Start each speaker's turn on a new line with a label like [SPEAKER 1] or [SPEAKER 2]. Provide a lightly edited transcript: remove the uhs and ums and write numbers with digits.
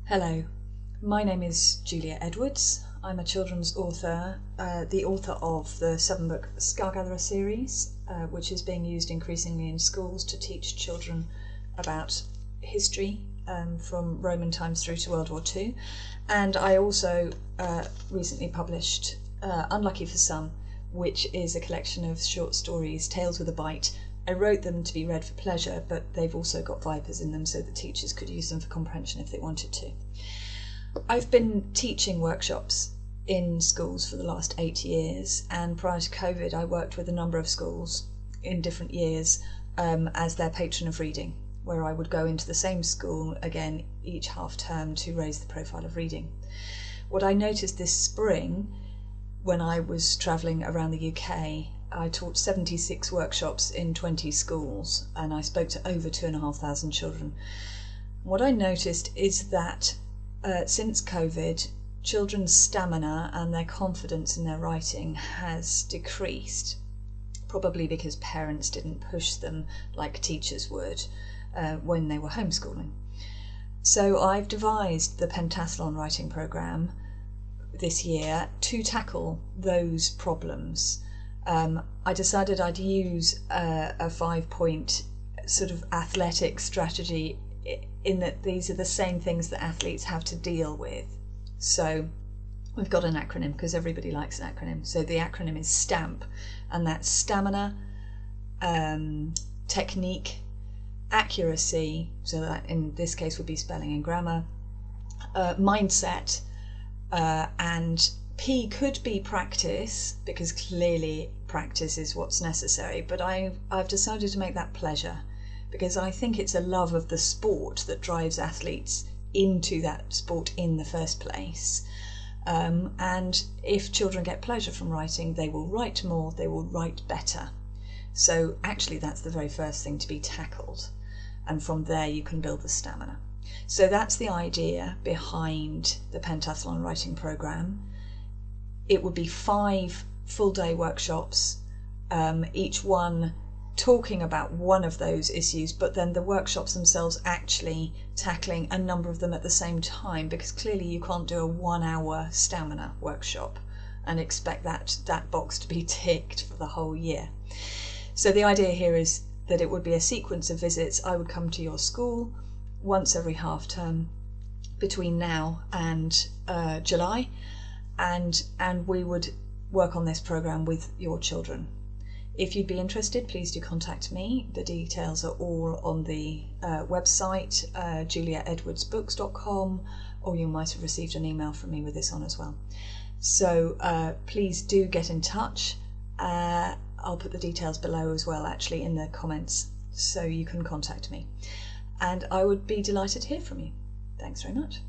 [SPEAKER 1] Hello, my name is Julia Edwards. I'm a children's author, the author of the 7-book Scargatherer series, which is being used increasingly in schools to teach children about history from Roman times through to World War II. And I also recently published Unlucky for Some, which is a collection of short stories, Tales with a Bite. I wrote them to be read for pleasure, but they've also got vipers in them so that teachers could use them for comprehension if they wanted to. I've been teaching workshops in schools for the last 8 years, and prior to COVID I worked with a number of schools in different years as their patron of reading, where I would go into the same school again each half term to raise the profile of reading. What I noticed this spring when I was travelling around the UK, I taught 76 workshops in 20 schools and I spoke to over 2,500 children. What I noticed is that since COVID, children's stamina and their confidence in their writing has decreased, probably because parents didn't push them like teachers would when they were homeschooling. So I've devised the Pentathlon writing programme this year to tackle those problems. I decided I'd use a 5-point sort of athletic strategy in that these are the same things that athletes have to deal with. So we've got an acronym because everybody likes an acronym. So the acronym is STAMP, and that's stamina, technique, accuracy, so that in this case would be spelling and grammar, mindset, and P could be practice, because clearly practice is what's necessary, but I've decided to make that pleasure, because I think it's a love of the sport that drives athletes into that sport in the first place. And if children get pleasure from writing, they will write more, they will write better. So actually that's the very first thing to be tackled, and from there you can build the stamina. So that's the idea behind the Pentathlon writing programme. It would be 5 full-day workshops, each one talking about one of those issues, but then the workshops themselves actually tackling a number of them at the same time, because clearly you can't do a 1-hour stamina workshop and expect that box to be ticked for the whole year. So the idea here is that it would be a sequence of visits. I would come to your school once every half term between now and July, and we would work on this programme with your children. If you'd be interested, please do contact me. The details are all on the website, juliaedwardsbooks.com, or you might have received an email from me with this on as well. So please do get in touch. I'll put the details below as well, actually, in the comments, so you can contact me. And I would be delighted to hear from you. Thanks very much.